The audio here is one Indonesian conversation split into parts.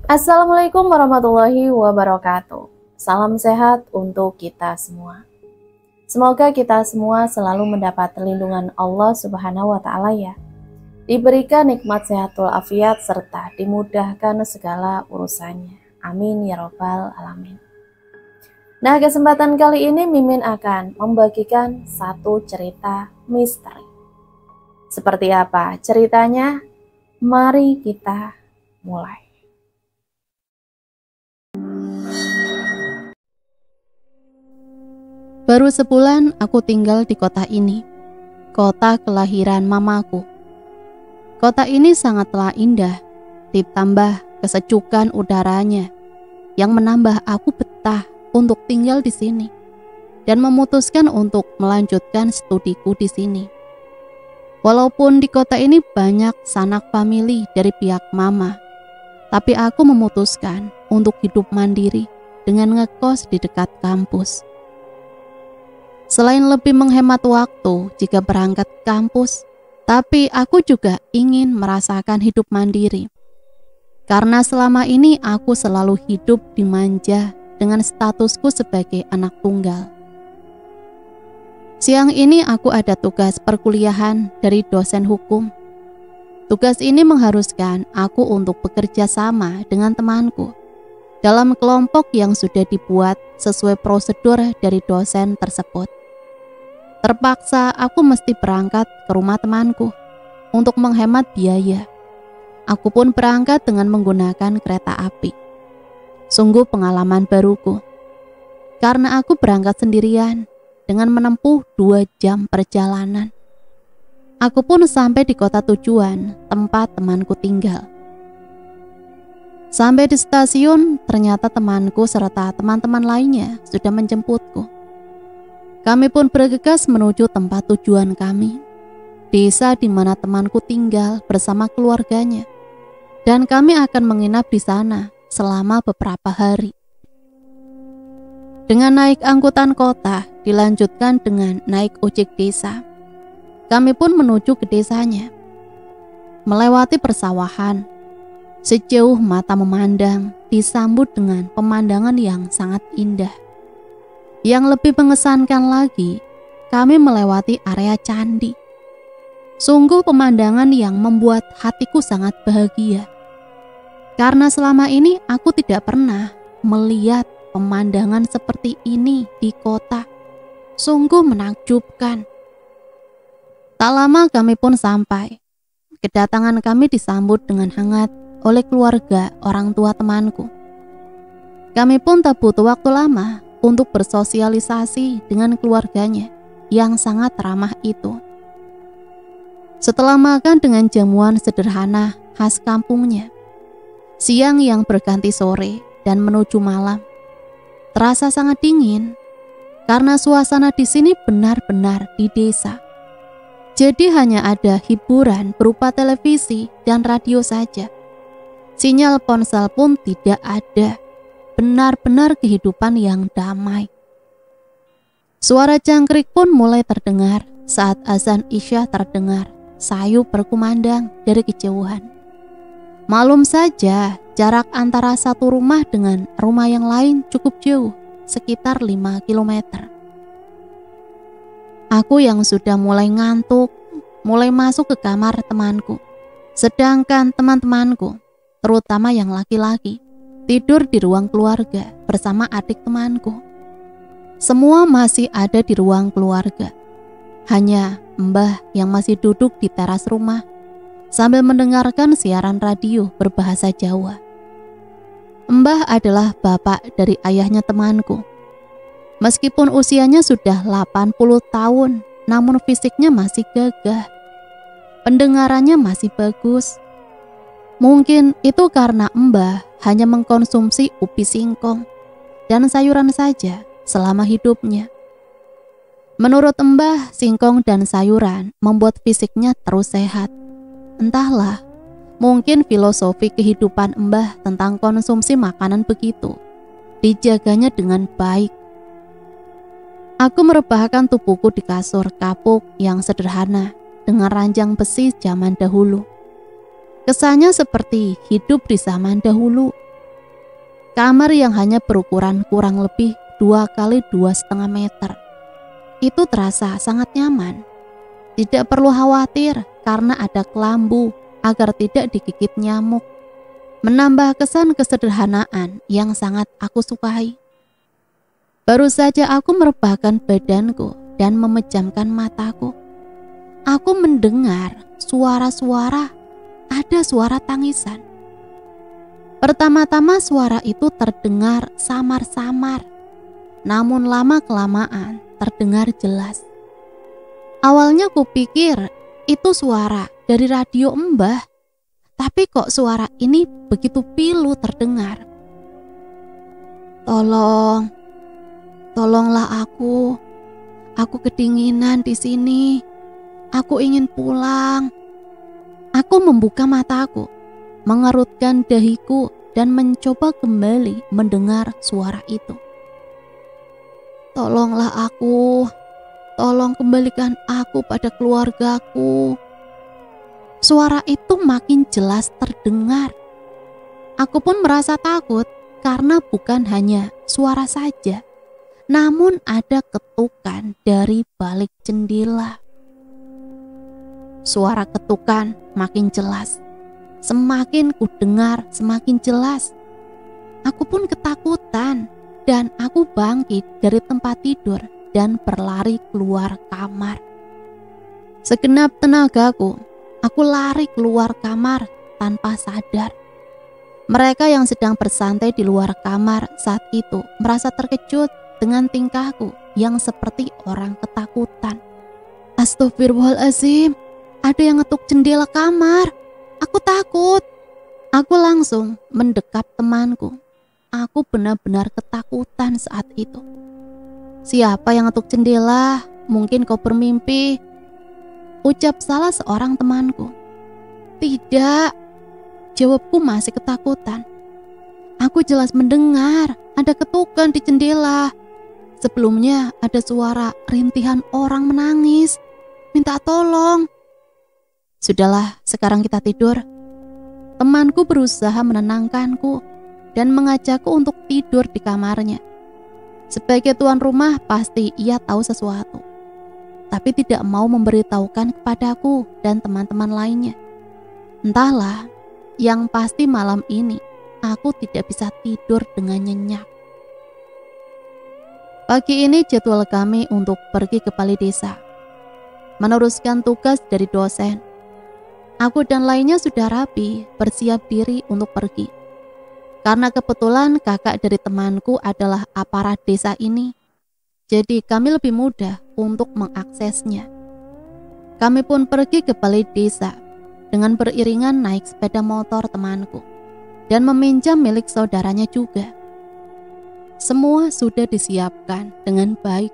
Assalamualaikum warahmatullahi wabarakatuh. Salam sehat untuk kita semua. Semoga kita semua selalu mendapat perlindungan Allah Subhanahu wa Ta'ala ya. Diberikan nikmat sehatul afiat serta dimudahkan segala urusannya. Amin ya Rabbal Alamin. Nah, kesempatan kali ini Mimin akan membagikan satu cerita misteri. Seperti apa ceritanya? Mari kita mulai. Baru sebulan aku tinggal di kota ini, kota kelahiran mamaku. Kota ini sangatlah indah, ditambah kesejukan udaranya yang menambah aku betah untuk tinggal di sini dan memutuskan untuk melanjutkan studiku di sini. Walaupun di kota ini banyak sanak famili dari pihak mama, tapi aku memutuskan untuk hidup mandiri dengan ngekos di dekat kampus. Selain lebih menghemat waktu jika berangkat ke kampus, tapi aku juga ingin merasakan hidup mandiri. Karena selama ini aku selalu hidup dimanja dengan statusku sebagai anak tunggal. Siang ini aku ada tugas perkuliahan dari dosen hukum. Tugas ini mengharuskan aku untuk bekerja sama dengan temanku dalam kelompok yang sudah dibuat sesuai prosedur dari dosen tersebut. Terpaksa aku mesti berangkat ke rumah temanku untuk menghemat biaya. Aku pun berangkat dengan menggunakan kereta api. Sungguh pengalaman baruku, karena aku berangkat sendirian dengan menempuh 2 jam perjalanan. Aku pun sampai di kota tujuan tempat temanku tinggal. Sampai di stasiun, ternyata temanku serta teman-teman lainnya sudah menjemputku. Kami pun bergegas menuju tempat tujuan kami, desa di mana temanku tinggal bersama keluarganya, dan kami akan menginap di sana selama beberapa hari. Dengan naik angkutan kota, dilanjutkan dengan naik ojek desa. Kami pun menuju ke desanya, melewati persawahan. Sejauh mata memandang, disambut dengan pemandangan yang sangat indah. Yang lebih mengesankan lagi, kami melewati area candi. Sungguh pemandangan yang membuat hatiku sangat bahagia. Karena selama ini aku tidak pernah melihat pemandangan seperti ini di kota. Sungguh menakjubkan. Tak lama kami pun sampai. Kedatangan kami disambut dengan hangat oleh keluarga orang tua temanku. Kami pun tak butuh waktu lama untuk bersosialisasi dengan keluarganya yang sangat ramah itu. Setelah makan dengan jamuan sederhana khas kampungnya, siang yang berganti sore dan menuju malam, terasa sangat dingin karena suasana di sini benar-benar di desa. Jadi hanya ada hiburan berupa televisi dan radio saja. Sinyal ponsel pun tidak ada. Benar-benar kehidupan yang damai. Suara jangkrik pun mulai terdengar saat azan Isya terdengar, sayu berkumandang dari kejauhan. Maklum saja, jarak antara satu rumah dengan rumah yang lain cukup jauh, sekitar 5 km. Aku yang sudah mulai ngantuk, mulai masuk ke kamar temanku. Sedangkan teman-temanku, terutama yang laki-laki, tidur di ruang keluarga bersama adik temanku. Semua masih ada di ruang keluarga. Hanya Mbah yang masih duduk di teras rumah sambil mendengarkan siaran radio berbahasa Jawa. Mbah adalah bapak dari ayahnya temanku. Meskipun usianya sudah 80 tahun, namun fisiknya masih gagah. Pendengarannya masih bagus. Mungkin itu karena Mbah hanya mengkonsumsi ubi singkong dan sayuran saja selama hidupnya. Menurut Mbah, singkong dan sayuran membuat fisiknya terus sehat. Entahlah, mungkin filosofi kehidupan Mbah tentang konsumsi makanan begitu dijaganya dengan baik. Aku merebahkan tubuhku di kasur kapuk yang sederhana dengan ranjang besi zaman dahulu. Kesannya seperti hidup di zaman dahulu, Kamar yang hanya berukuran kurang lebih 2 kali 2,5 meter. Itu terasa sangat nyaman. Tidak perlu khawatir karena ada kelambu agar tidak digigit nyamuk. Menambah kesan kesederhanaan yang sangat aku sukai. Baru saja aku merebahkan badanku dan memejamkan mataku. Aku mendengar suara-suara, ada suara tangisan. Pertama-tama suara itu terdengar samar-samar, namun lama-kelamaan terdengar jelas. Awalnya kupikir itu suara dari radio Mbah, tapi kok suara ini begitu pilu terdengar. Tolonglah aku kedinginan di sini, aku ingin pulang. Aku membuka mataku, mengerutkan dahiku dan mencoba kembali mendengar suara itu. Tolonglah aku, tolong kembalikan aku pada keluargaku. Suara itu makin jelas terdengar. Aku pun merasa takut karena bukan hanya suara saja, namun ada ketukan dari balik jendela. Suara ketukan makin jelas. Semakin ku dengar, semakin jelas. Aku pun ketakutan dan aku bangkit dari tempat tidur dan berlari keluar kamar. Segenap tenagaku, aku lari keluar kamar tanpa sadar. Mereka yang sedang bersantai di luar kamar saat itu merasa terkejut dengan tingkahku yang seperti orang ketakutan. Astagfirullahaladzim, ada yang ngetuk jendela kamar. Aku takut. Aku langsung mendekap temanku. Aku benar-benar ketakutan saat itu. Siapa yang ngetuk jendela? Mungkin kau bermimpi, ucap salah seorang temanku. Tidak, jawabku masih ketakutan. Aku jelas mendengar ada ketukan di jendela. Sebelumnya ada suara rintihan orang menangis, minta tolong. Sudahlah, sekarang kita tidur. Temanku berusaha menenangkanku dan mengajakku untuk tidur di kamarnya. Sebagai tuan rumah pasti ia tahu sesuatu, tapi tidak mau memberitahukan kepadaku dan teman-teman lainnya. Entahlah, yang pasti malam ini aku tidak bisa tidur dengan nyenyak. Pagi ini jadwal kami untuk pergi ke balai desa, meneruskan tugas dari dosen. Aku dan lainnya sudah rapi, bersiap diri untuk pergi. Karena kebetulan kakak dari temanku adalah aparat desa ini, jadi kami lebih mudah untuk mengaksesnya. Kami pun pergi ke balai desa dengan beriringan naik sepeda motor temanku dan meminjam milik saudaranya juga. Semua sudah disiapkan dengan baik.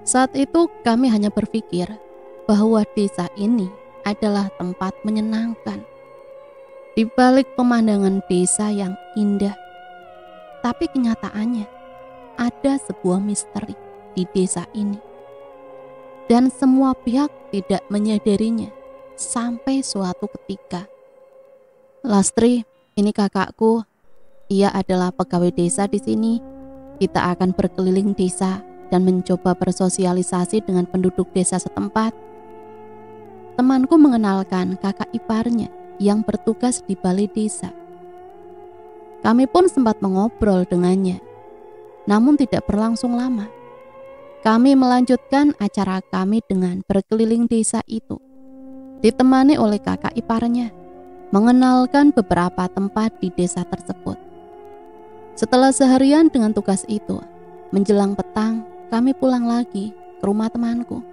Saat itu kami hanya berpikir bahwa desa ini adalah tempat menyenangkan. Di balik pemandangan desa yang indah, tapi kenyataannya ada sebuah misteri di desa ini. Dan semua pihak tidak menyadarinya sampai suatu ketika. Lastri, ini kakakku. Ia adalah pegawai desa di sini. Kita akan berkeliling desa dan mencoba bersosialisasi dengan penduduk desa setempat. Temanku mengenalkan kakak iparnya yang bertugas di balai desa. Kami pun sempat mengobrol dengannya, namun tidak berlangsung lama. Kami melanjutkan acara kami dengan berkeliling desa itu, ditemani oleh kakak iparnya, mengenalkan beberapa tempat di desa tersebut. Setelah seharian dengan tugas itu, menjelang petang, kami pulang lagi ke rumah temanku.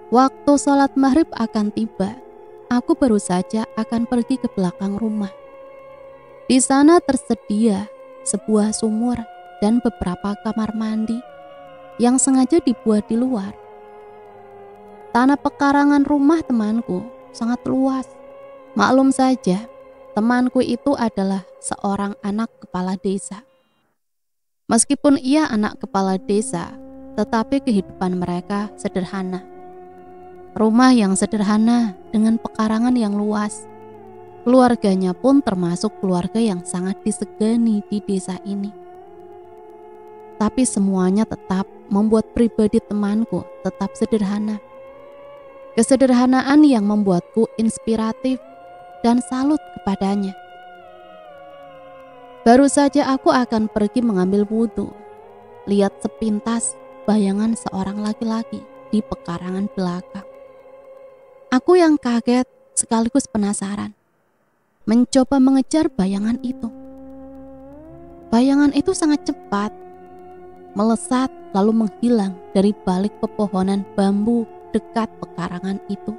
Waktu sholat maghrib akan tiba, aku baru saja akan pergi ke belakang rumah. Di sana tersedia sebuah sumur dan beberapa kamar mandi yang sengaja dibuat di luar. Tanah pekarangan rumah temanku sangat luas. Maklum saja, temanku itu adalah seorang anak kepala desa. Meskipun ia anak kepala desa, tetapi kehidupan mereka sederhana. Rumah yang sederhana dengan pekarangan yang luas. Keluarganya pun termasuk keluarga yang sangat disegani di desa ini. Tapi semuanya tetap membuat pribadi temanku tetap sederhana. Kesederhanaan yang membuatku inspiratif dan salut kepadanya. Baru saja aku akan pergi mengambil wudhu, lihat sepintas bayangan seorang laki-laki di pekarangan belakang. Aku yang kaget sekaligus penasaran, mencoba mengejar bayangan itu. Bayangan itu sangat cepat, melesat lalu menghilang dari balik pepohonan bambu dekat pekarangan itu.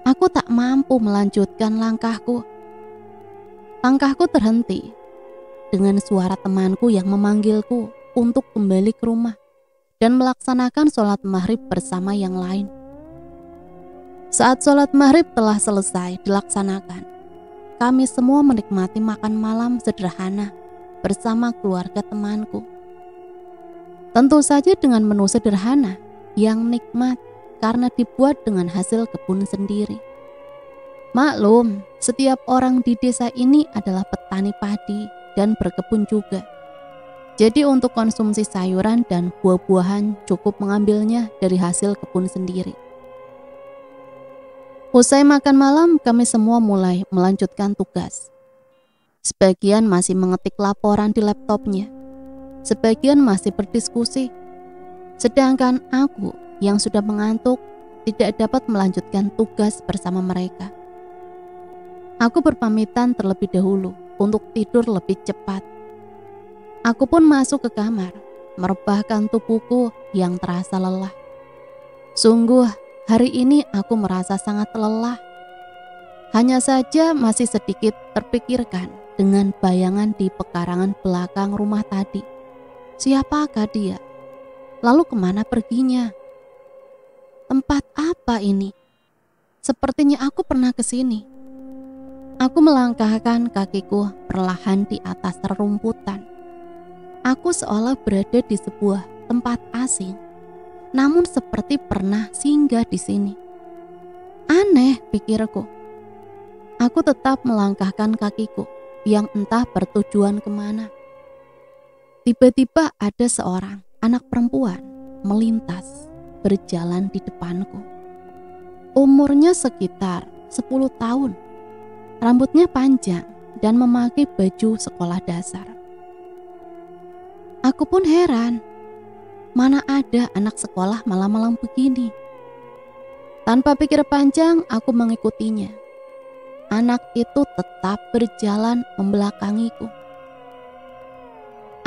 Aku tak mampu melanjutkan langkahku. Langkahku terhenti dengan suara temanku yang memanggilku untuk kembali ke rumah dan melaksanakan sholat maghrib bersama yang lain. Saat sholat maghrib telah selesai dilaksanakan, kami semua menikmati makan malam sederhana bersama keluarga temanku. Tentu saja dengan menu sederhana yang nikmat karena dibuat dengan hasil kebun sendiri. Maklum, setiap orang di desa ini adalah petani padi dan berkebun juga. Jadi untuk konsumsi sayuran dan buah-buahan cukup mengambilnya dari hasil kebun sendiri. Usai makan malam, kami semua mulai melanjutkan tugas. Sebagian masih mengetik laporan di laptopnya, sebagian masih berdiskusi. Sedangkan aku yang sudah mengantuk tidak dapat melanjutkan tugas bersama mereka. Aku berpamitan terlebih dahulu untuk tidur lebih cepat. Aku pun masuk ke kamar, merebahkan tubuhku yang terasa lelah. Sungguh, hari ini aku merasa sangat lelah. Hanya saja masih sedikit terpikirkan dengan bayangan di pekarangan belakang rumah tadi. Siapakah dia? Lalu kemana perginya? Tempat apa ini? Sepertinya aku pernah ke sini. Aku melangkahkan kakiku perlahan di atas rerumputan. Aku seolah berada di sebuah tempat asing, namun seperti pernah singgah di sini. Aneh, pikirku. Aku tetap melangkahkan kakiku yang entah bertujuan kemana. Tiba-tiba ada seorang anak perempuan melintas berjalan di depanku. Umurnya sekitar 10 tahun. Rambutnya panjang dan memakai baju sekolah dasar. Aku pun heran, mana ada anak sekolah malam-malam begini. Tanpa pikir panjang, aku mengikutinya. Anak itu tetap berjalan membelakangiku.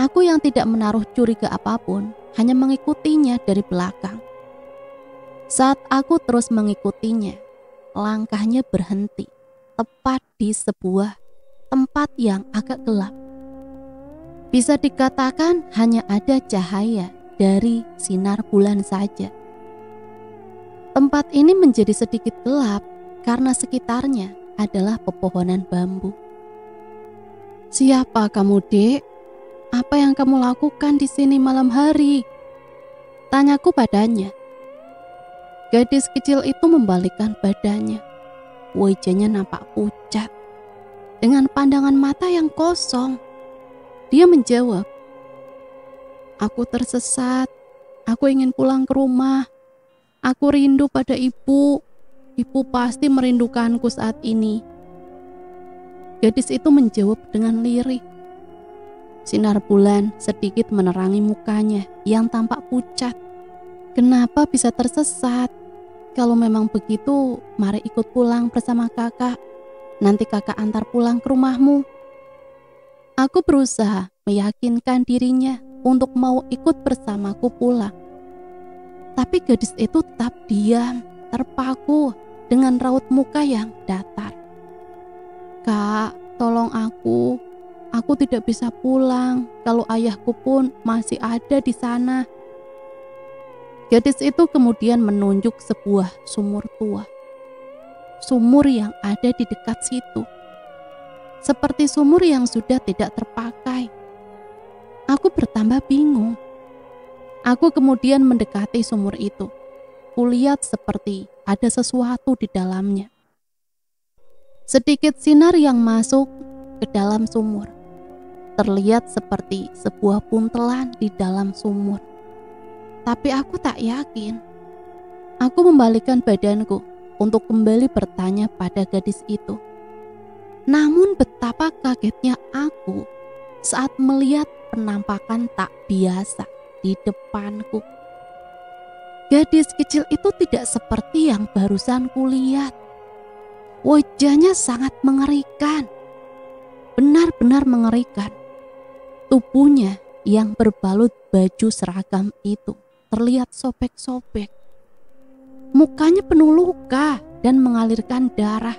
Aku yang tidak menaruh curiga apapun, hanya mengikutinya dari belakang. Saat aku terus mengikutinya, langkahnya berhenti tepat di sebuah tempat yang agak gelap. Bisa dikatakan hanya ada cahaya dari sinar bulan saja. Tempat ini menjadi sedikit gelap karena sekitarnya adalah pepohonan bambu. Siapa kamu, Dek? Apa yang kamu lakukan di sini malam hari? Tanyaku padanya. Gadis kecil itu membalikkan badannya. Wajahnya nampak pucat, dengan pandangan mata yang kosong. Dia menjawab, "Aku tersesat, aku ingin pulang ke rumah. Aku rindu pada ibu. Ibu pasti merindukanku saat ini." Gadis itu menjawab dengan lirih. Sinar bulan sedikit menerangi mukanya yang tampak pucat. Kenapa bisa tersesat? Kalau memang begitu, mari ikut pulang bersama kakak. Nanti kakak antar pulang ke rumahmu. Aku berusaha meyakinkan dirinya untuk mau ikut bersamaku pulang. Tapi gadis itu tetap diam, terpaku dengan raut muka yang datar. "Kak, tolong aku. Aku tidak bisa pulang kalau ayahku pun masih ada di sana." Gadis itu kemudian menunjuk sebuah sumur tua. Sumur yang ada di dekat situ. Seperti sumur yang sudah tidak terpakai. Aku bertambah bingung. Aku kemudian mendekati sumur itu. Kulihat seperti ada sesuatu di dalamnya. Sedikit sinar yang masuk ke dalam sumur terlihat seperti sebuah buntelan di dalam sumur. Tapi aku tak yakin. Aku membalikkan badanku untuk kembali bertanya pada gadis itu. Namun betapa kagetnya aku saat melihat penampakan tak biasa di depanku. Gadis kecil itu tidak seperti yang barusan kulihat. Wajahnya sangat mengerikan. Benar-benar mengerikan. Tubuhnya yang berbalut baju seragam itu terlihat sobek-sobek. Mukanya penuh luka dan mengalirkan darah.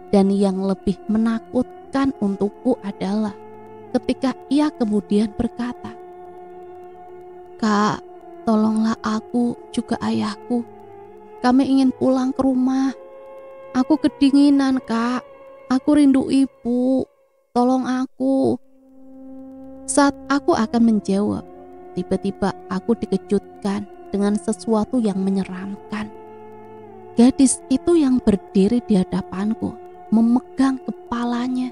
Dan yang lebih menakutkan untukku adalah ketika ia kemudian berkata, "Kak, tolonglah aku juga ayahku. Kami ingin pulang ke rumah. Aku kedinginan, Kak. Aku rindu ibu. Tolong aku." Saat aku akan menjawab, tiba-tiba aku dikejutkan dengan sesuatu yang menyeramkan. Gadis itu yang berdiri di hadapanku memegang kepalanya.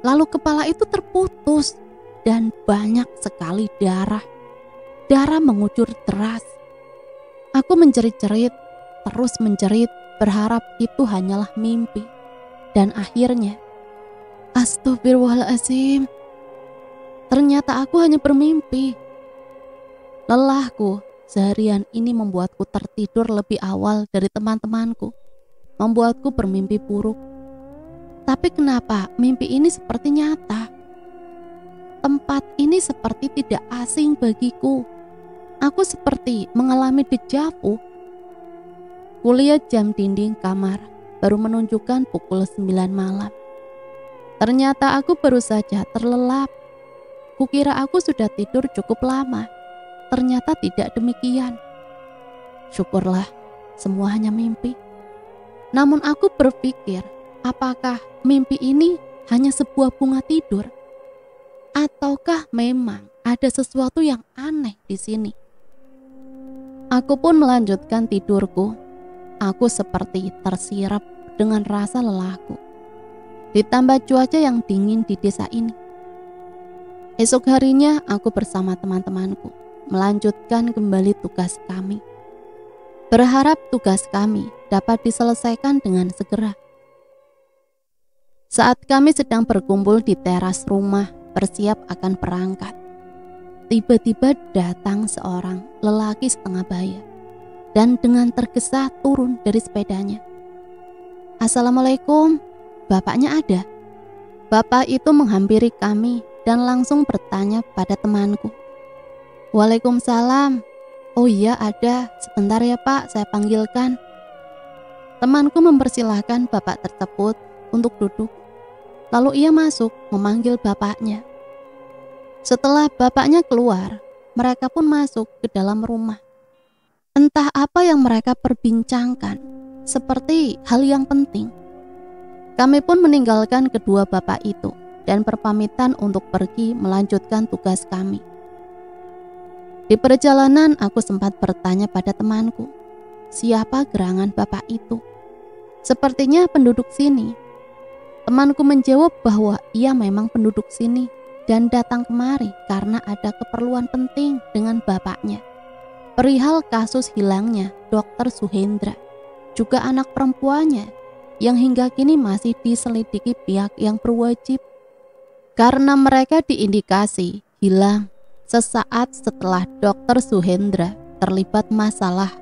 Lalu kepala itu terputus dan banyak sekali darah. Darah mengucur deras. Aku menjerit-jerit, terus menjerit, berharap itu hanyalah mimpi. Dan akhirnya, astagfirullahaladzim, ternyata aku hanya bermimpi. Lelahku seharian ini membuatku tertidur lebih awal dari teman-temanku, membuatku bermimpi buruk. Tapi kenapa mimpi ini seperti nyata? Tempat ini seperti tidak asing bagiku. Aku seperti mengalami deja vu. Kulihat jam dinding kamar baru menunjukkan pukul 9 malam. Ternyata aku baru saja terlelap. Kukira aku sudah tidur cukup lama. Ternyata tidak demikian. Syukurlah, semua hanya mimpi. Namun aku berpikir, apakah mimpi ini hanya sebuah bunga tidur? Ataukah memang ada sesuatu yang aneh di sini? Aku pun melanjutkan tidurku. Aku seperti tersirap dengan rasa lelahku. Ditambah cuaca yang dingin di desa ini. Esok harinya aku bersama teman-temanku melanjutkan kembali tugas kami. Berharap tugas kami dapat diselesaikan dengan segera. Saat kami sedang berkumpul di teras rumah bersiap akan berangkat, tiba-tiba datang seorang lelaki setengah baya dan dengan tergesa turun dari sepedanya. "Assalamualaikum, bapaknya ada?" Bapak itu menghampiri kami dan langsung bertanya pada temanku. "Waalaikumsalam. Oh iya ada, sebentar ya Pak, saya panggilkan." Temanku mempersilahkan bapak tersebut untuk duduk. Lalu ia masuk memanggil bapaknya. Setelah bapaknya keluar, mereka pun masuk ke dalam rumah. Entah apa yang mereka perbincangkan, seperti hal yang penting. Kami pun meninggalkan kedua bapak itu dan berpamitan untuk pergi melanjutkan tugas kami. Di perjalanan aku sempat bertanya pada temanku, siapa gerangan bapak itu? Sepertinya penduduk sini. Temanku menjawab bahwa ia memang penduduk sini dan datang kemari karena ada keperluan penting dengan bapaknya. Perihal kasus hilangnya Dr. Suhendra, juga anak perempuannya yang hingga kini masih diselidiki pihak yang berwajib. Karena mereka diindikasi hilang sesaat setelah Dr. Suhendra terlibat masalah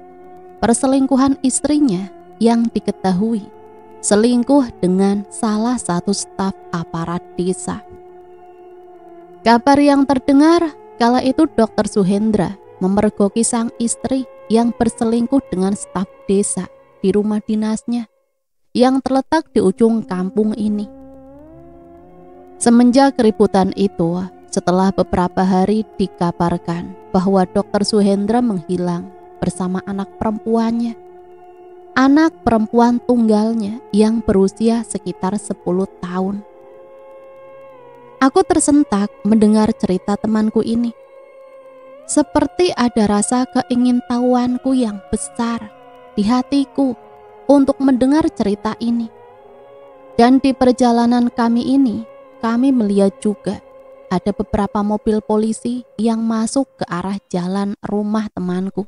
perselingkuhan istrinya yang diketahui selingkuh dengan salah satu staf aparat desa. Kabar yang terdengar kala itu Dr. Suhendra memergoki sang istri yang berselingkuh dengan staf desa di rumah dinasnya yang terletak di ujung kampung ini. Semenjak keributan itu, setelah beberapa hari dikabarkan bahwa Dr. Suhendra menghilang bersama anak perempuannya. Anak perempuan tunggalnya yang berusia sekitar 10 tahun. Aku tersentak mendengar cerita temanku ini. Seperti ada rasa keingintahuanku yang besar di hatiku untuk mendengar cerita ini. Dan di perjalanan kami ini, kami melihat juga ada beberapa mobil polisi yang masuk ke arah jalan rumah temanku.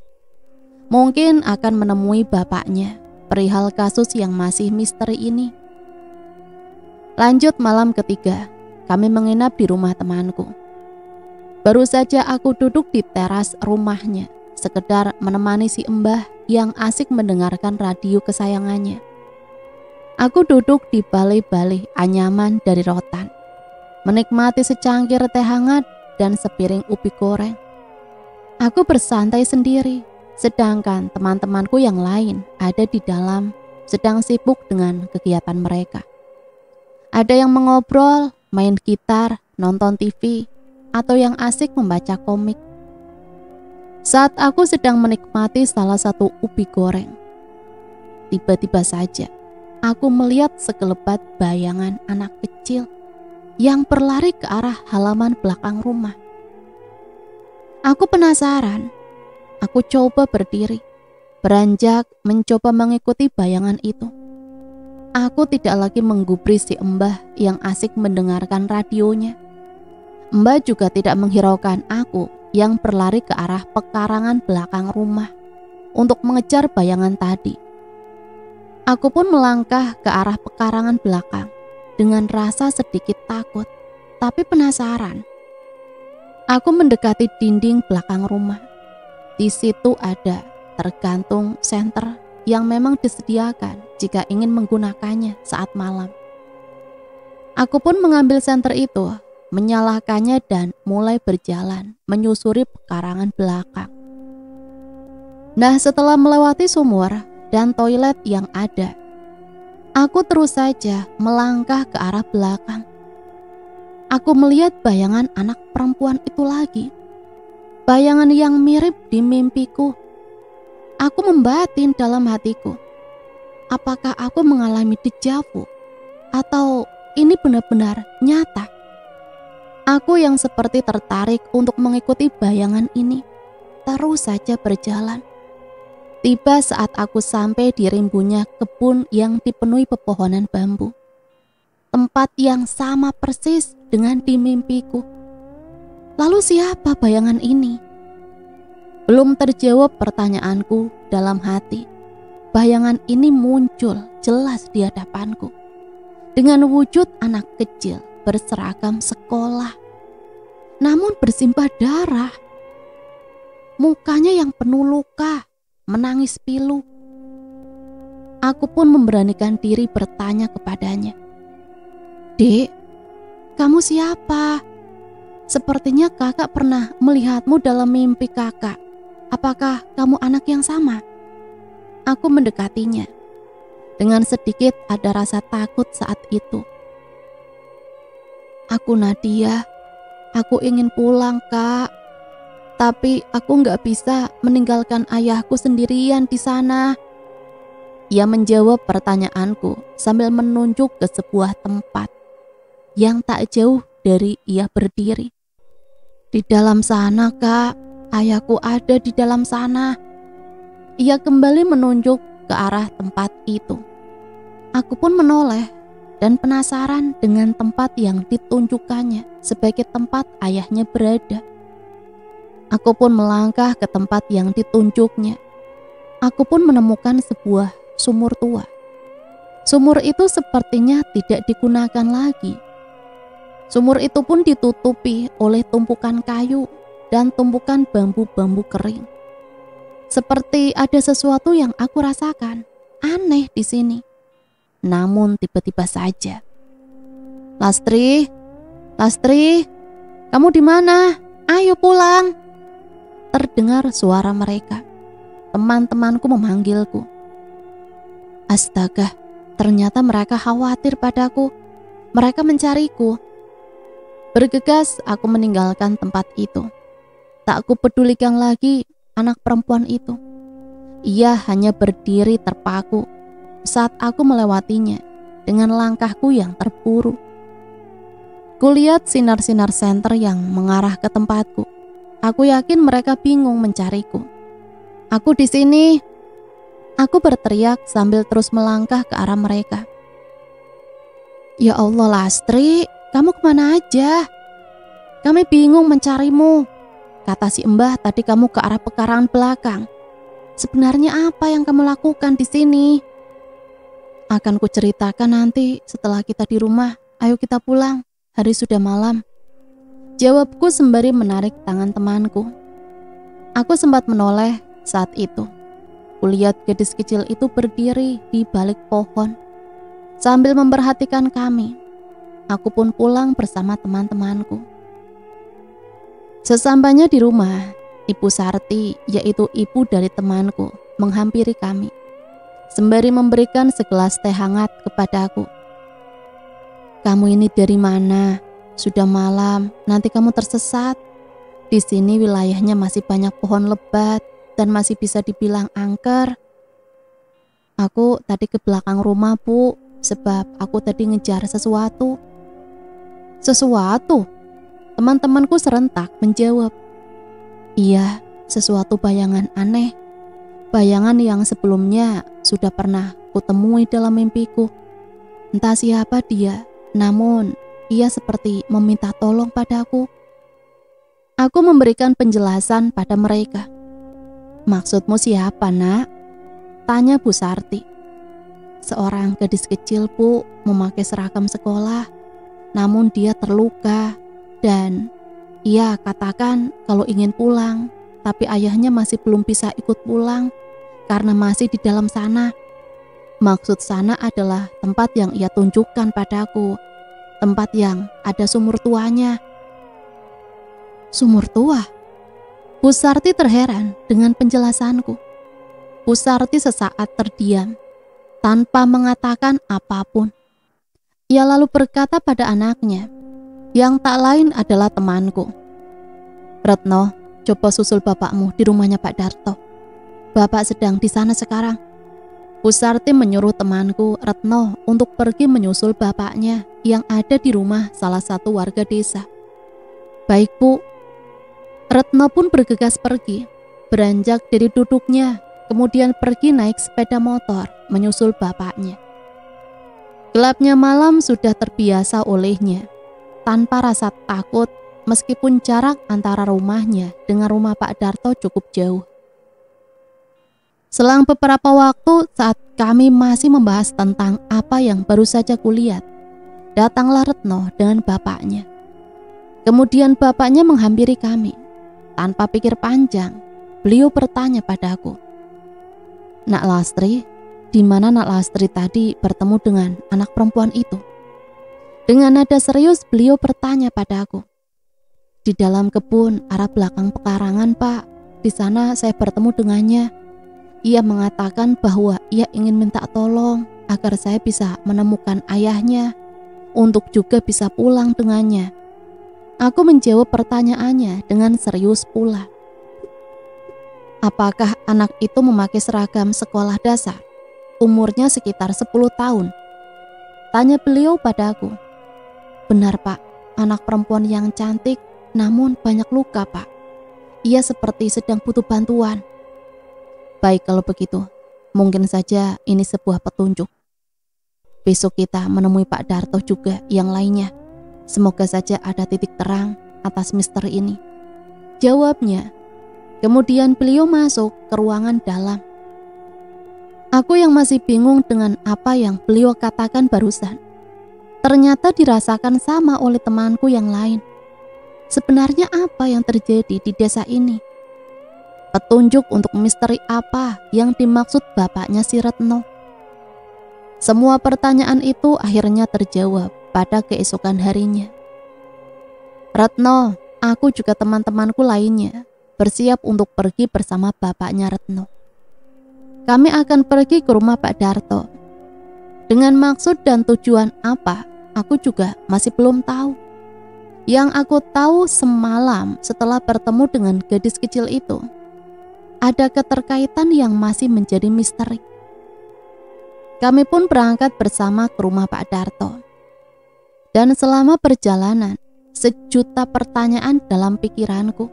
Mungkin akan menemui bapaknya perihal kasus yang masih misteri ini. Lanjut malam ketiga, kami menginap di rumah temanku. Baru saja aku duduk di teras rumahnya, sekedar menemani si Mbah yang asik mendengarkan radio kesayangannya. Aku duduk di balai-balai anyaman dari rotan, menikmati secangkir teh hangat dan sepiring ubi goreng. Aku bersantai sendiri, sedangkan teman-temanku yang lain ada di dalam sedang sibuk dengan kegiatan mereka. Ada yang mengobrol, main gitar, nonton TV, atau yang asik membaca komik. Saat aku sedang menikmati salah satu ubi goreng, tiba-tiba saja aku melihat sekelebat bayangan anak kecil yang berlari ke arah halaman belakang rumah. Aku penasaran. Aku coba berdiri, beranjak mencoba mengikuti bayangan itu. Aku tidak lagi menggubris si Mbah yang asik mendengarkan radionya. Mbah juga tidak menghiraukan aku yang berlari ke arah pekarangan belakang rumah untuk mengejar bayangan tadi. Aku pun melangkah ke arah pekarangan belakang dengan rasa sedikit takut, tapi penasaran. Aku mendekati dinding belakang rumah. Di situ ada tergantung senter yang memang disediakan jika ingin menggunakannya saat malam. Aku pun mengambil senter itu, menyalakannya dan mulai berjalan menyusuri pekarangan belakang. Nah, setelah melewati sumur dan toilet yang ada, aku terus saja melangkah ke arah belakang. Aku melihat bayangan anak perempuan itu lagi. Bayangan yang mirip di mimpiku. Aku membatin dalam hatiku. Apakah aku mengalami deja vu? Atau ini benar-benar nyata? Aku yang seperti tertarik untuk mengikuti bayangan ini terus saja berjalan. Tiba saat aku sampai di rimbunya kebun yang dipenuhi pepohonan bambu. Tempat yang sama persis dengan di mimpiku. Lalu siapa bayangan ini? Belum terjawab pertanyaanku dalam hati. Bayangan ini muncul jelas di hadapanku. Dengan wujud anak kecil berseragam sekolah. Namun bersimbah darah. Mukanya yang penuh luka. Menangis pilu. Aku pun memberanikan diri bertanya kepadanya. Dek, kamu siapa? Sepertinya kakak pernah melihatmu dalam mimpi kakak. Apakah kamu anak yang sama? Aku mendekatinya. Dengan sedikit ada rasa takut saat itu. Aku Nadia, aku ingin pulang kak. Tapi aku gak bisa meninggalkan ayahku sendirian di sana. Ia menjawab pertanyaanku sambil menunjuk ke sebuah tempat yang tak jauh dari ia berdiri. Di dalam sana kak, ayahku ada di dalam sana. Ia kembali menunjuk ke arah tempat itu. Aku pun menoleh dan penasaran dengan tempat yang ditunjukkannya sebagai tempat ayahnya berada. Aku pun melangkah ke tempat yang ditunjuknya. Aku pun menemukan sebuah sumur tua. Sumur itu sepertinya tidak digunakan lagi. Sumur itu pun ditutupi oleh tumpukan kayu dan tumpukan bambu-bambu kering. Seperti ada sesuatu yang aku rasakan aneh di sini. Namun tiba-tiba saja, Lastri, Lastri, kamu di mana? Ayo pulang. Terdengar suara mereka. Teman-temanku memanggilku. Astaga, ternyata mereka khawatir padaku. Mereka mencariku. Bergegas aku meninggalkan tempat itu. Tak kupedulikan lagi anak perempuan itu. Ia hanya berdiri terpaku saat aku melewatinya dengan langkahku yang terburu. Kulihat sinar-sinar senter yang mengarah ke tempatku. Aku yakin mereka bingung mencariku. Aku di sini. Aku berteriak sambil terus melangkah ke arah mereka. Ya Allah Lastri, kamu kemana aja? Kami bingung mencarimu. Kata si Mbah tadi kamu ke arah pekarangan belakang. Sebenarnya apa yang kamu lakukan di sini? Akan kuceritakan nanti setelah kita di rumah. Ayo kita pulang, hari sudah malam. Jawabku sembari menarik tangan temanku. Aku sempat menoleh saat itu. Kulihat gadis kecil itu berdiri di balik pohon sambil memperhatikan kami. Aku pun pulang bersama teman-temanku. Sesampainya di rumah, Ibu Sarti, yaitu ibu dari temanku, menghampiri kami sembari memberikan segelas teh hangat kepadaku. Kamu ini dari mana? Sudah malam, nanti kamu tersesat. Di sini wilayahnya masih banyak pohon lebat dan masih bisa dibilang angker. Aku tadi ke belakang rumah, Bu, sebab aku tadi ngejar sesuatu. Sesuatu? Teman-temanku serentak menjawab. Iya, sesuatu bayangan aneh. Bayangan yang sebelumnya sudah pernah kutemui dalam mimpiku. Entah siapa dia, namun ia seperti meminta tolong padaku. Aku memberikan penjelasan pada mereka. Maksudmu siapa, Nak? Tanya Bu Sarti. Seorang gadis kecil, Bu, memakai seragam sekolah. Namun dia terluka dan ia katakan kalau ingin pulang, tapi ayahnya masih belum bisa ikut pulang karena masih di dalam sana. Maksud sana adalah tempat yang ia tunjukkan padaku, tempat yang ada sumur tuanya. Sumur tua? Bu Sarti terheran dengan penjelasanku. Bu Sarti sesaat terdiam, tanpa mengatakan apapun. Ia lalu berkata pada anaknya, yang tak lain adalah temanku. Retno, coba susul bapakmu di rumahnya Pak Darto. Bapak sedang di sana sekarang. Bu Sarti menyuruh temanku, Retno, untuk pergi menyusul bapaknya yang ada di rumah salah satu warga desa. Baik, Bu. Retno pun bergegas pergi, beranjak dari duduknya, kemudian pergi naik sepeda motor menyusul bapaknya. Gelapnya malam sudah terbiasa olehnya. Tanpa rasa takut, meskipun jarak antara rumahnya dengan rumah Pak Darto cukup jauh. Selang beberapa waktu saat kami masih membahas tentang apa yang baru saja kulihat, datanglah Retno dengan bapaknya. Kemudian bapaknya menghampiri kami. Tanpa pikir panjang, beliau bertanya padaku, Nak Lastri, di mana Nak Lastri tadi bertemu dengan anak perempuan itu? Dengan nada serius beliau bertanya padaku. Di dalam kebun arah belakang pekarangan, Pak. Di sana saya bertemu dengannya. Ia mengatakan bahwa ia ingin minta tolong agar saya bisa menemukan ayahnya untuk juga bisa pulang dengannya. Aku menjawab pertanyaannya dengan serius pula. Apakah anak itu memakai seragam sekolah dasar? Umurnya sekitar 10 tahun. Tanya beliau padaku. Benar, Pak, anak perempuan yang cantik namun banyak luka, Pak. Ia seperti sedang butuh bantuan. Baik kalau begitu, mungkin saja ini sebuah petunjuk. Besok kita menemui Pak Darto juga yang lainnya. Semoga saja ada titik terang atas misteri ini. Jawabnya. Kemudian beliau masuk ke ruangan dalam. Aku yang masih bingung dengan apa yang beliau katakan barusan, ternyata dirasakan sama oleh temanku yang lain. Sebenarnya apa yang terjadi di desa ini? Petunjuk untuk misteri apa yang dimaksud bapaknya si Retno? Semua pertanyaan itu akhirnya terjawab pada keesokan harinya. Retno, aku juga teman-temanku lainnya bersiap untuk pergi bersama bapaknya Retno. Kami akan pergi ke rumah Pak Darto. Dengan maksud dan tujuan apa, aku juga masih belum tahu. Yang aku tahu semalam setelah bertemu dengan gadis kecil itu, ada keterkaitan yang masih menjadi misteri. Kami pun berangkat bersama ke rumah Pak Darto. Dan selama perjalanan, sejuta pertanyaan dalam pikiranku.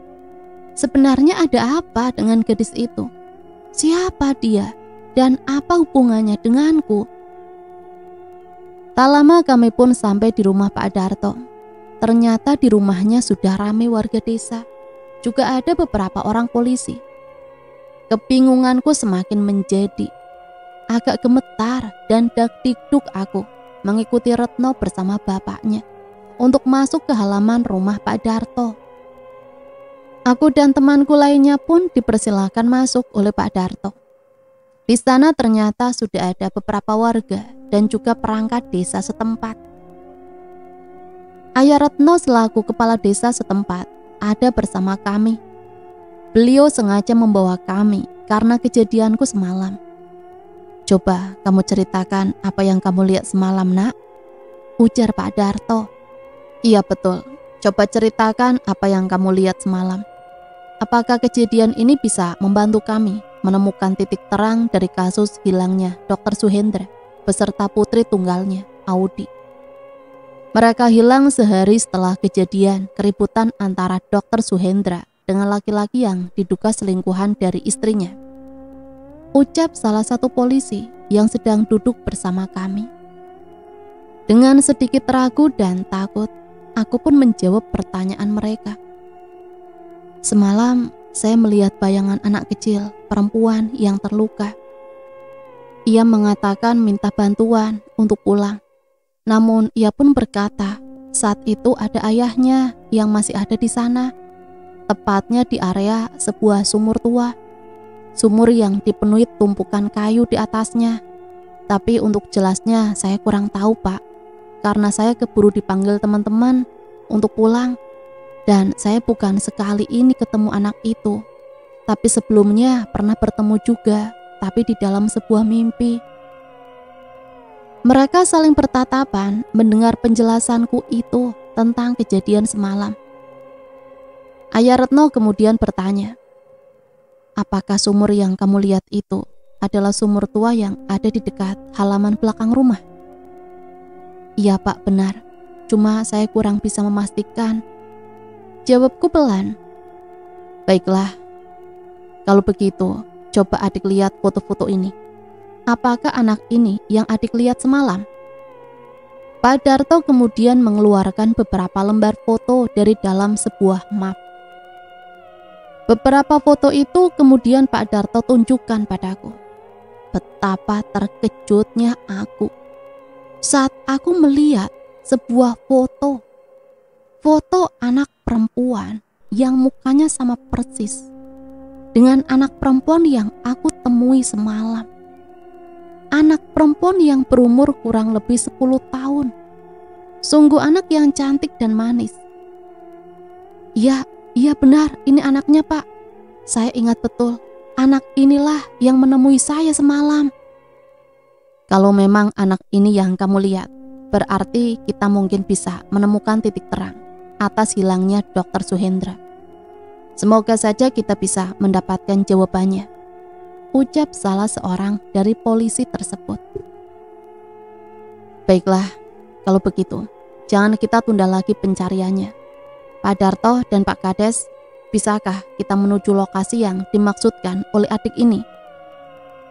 Sebenarnya ada apa dengan gadis itu? Siapa dia? Dan apa hubungannya denganku? Tak lama kami pun sampai di rumah Pak Darto. Ternyata di rumahnya sudah ramai warga desa. Juga ada beberapa orang polisi. Kebingunganku semakin menjadi. Agak gemetar dan dak-dikduk aku mengikuti Retno bersama bapaknya untuk masuk ke halaman rumah Pak Darto. Aku dan temanku lainnya pun dipersilakan masuk oleh Pak Darto. Di sana ternyata sudah ada beberapa warga dan juga perangkat desa setempat. Ayah Retno selaku kepala desa setempat ada bersama kami. Beliau sengaja membawa kami karena kejadianku semalam. Coba kamu ceritakan apa yang kamu lihat semalam, nak? Ujar Pak Darto. Iya betul, coba ceritakan apa yang kamu lihat semalam. Apakah kejadian ini bisa membantu kami menemukan titik terang dari kasus hilangnya Dr. Suhendra beserta putri tunggalnya, Audi. Mereka hilang sehari setelah kejadian keributan antara Dr. Suhendra dengan laki-laki yang diduga selingkuhan dari istrinya. Ucap salah satu polisi yang sedang duduk bersama kami. Dengan sedikit ragu dan takut, aku pun menjawab pertanyaan mereka. Semalam saya melihat bayangan anak kecil perempuan yang terluka. Ia mengatakan minta bantuan untuk pulang. Namun ia pun berkata saat itu ada ayahnya yang masih ada di sana. Tepatnya di area sebuah sumur tua. Sumur yang dipenuhi tumpukan kayu di atasnya. Tapi untuk jelasnya saya kurang tahu, Pak. Karena saya keburu dipanggil teman-teman untuk pulang. Dan saya bukan sekali ini ketemu anak itu. Tapi sebelumnya pernah bertemu juga, tapi di dalam sebuah mimpi. Mereka saling bertatapan mendengar penjelasanku itu tentang kejadian semalam. Ayah Retno kemudian bertanya, apakah sumur yang kamu lihat itu adalah sumur tua yang ada di dekat halaman belakang rumah? Iya Pak, benar. Cuma saya kurang bisa memastikan. Jawabku pelan. Baiklah, kalau begitu coba adik lihat foto-foto ini. Apakah anak ini yang adik lihat semalam? Pak Darto kemudian mengeluarkan beberapa lembar foto dari dalam sebuah map. Beberapa foto itu kemudian Pak Darto tunjukkan padaku. Betapa terkejutnya aku saat aku melihat sebuah foto anak perempuan yang mukanya sama persis dengan anak perempuan yang aku temui semalam. Anak perempuan yang berumur kurang lebih 10 tahun. Sungguh anak yang cantik dan manis. Iya benar, ini anaknya Pak. Saya ingat betul, anak inilah yang menemui saya semalam. Kalau memang anak ini yang kamu lihat, berarti kita mungkin bisa menemukan titik terang atas hilangnya Dr. Suhendra. Semoga saja kita bisa mendapatkan jawabannya, ucap salah seorang dari polisi tersebut. Baiklah, kalau begitu, jangan kita tunda lagi pencariannya. Pak Darto dan Pak Kades, bisakah kita menuju lokasi yang dimaksudkan oleh adik ini?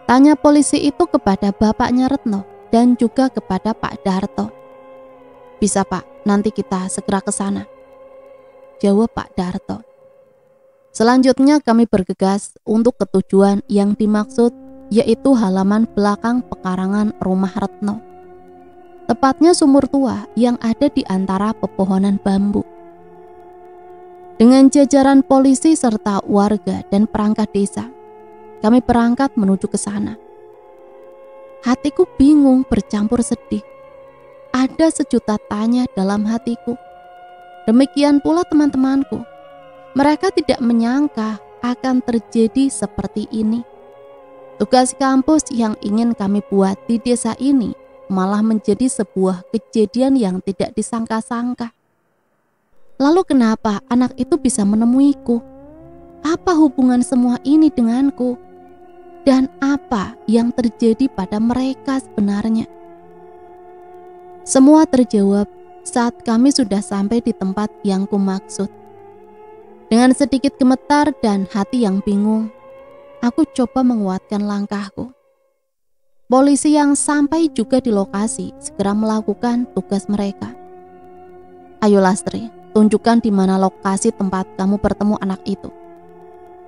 Tanya polisi itu kepada bapaknya Retno dan juga kepada Pak Darto. Bisa Pak, nanti kita segera ke sana, jawab Pak Darto. Selanjutnya kami bergegas untuk ke tujuan yang dimaksud, yaitu halaman belakang pekarangan rumah Retno. Tepatnya sumur tua yang ada di antara pepohonan bambu. Dengan jajaran polisi serta warga dan perangkat desa, kami berangkat menuju ke sana. Hatiku bingung bercampur sedih. Ada sejuta tanya dalam hatiku. Demikian pula teman-temanku. Mereka tidak menyangka akan terjadi seperti ini. Tugas kampus yang ingin kami buat di desa ini malah menjadi sebuah kejadian yang tidak disangka-sangka. Lalu kenapa anak itu bisa menemuiku? Apa hubungan semua ini denganku? Dan apa yang terjadi pada mereka sebenarnya? Semua terjawab saat kami sudah sampai di tempat yang kumaksud. Dengan sedikit gemetar dan hati yang bingung, aku coba menguatkan langkahku. Polisi yang sampai juga di lokasi segera melakukan tugas mereka. Ayo Lastri, tunjukkan di mana lokasi tempat kamu bertemu anak itu,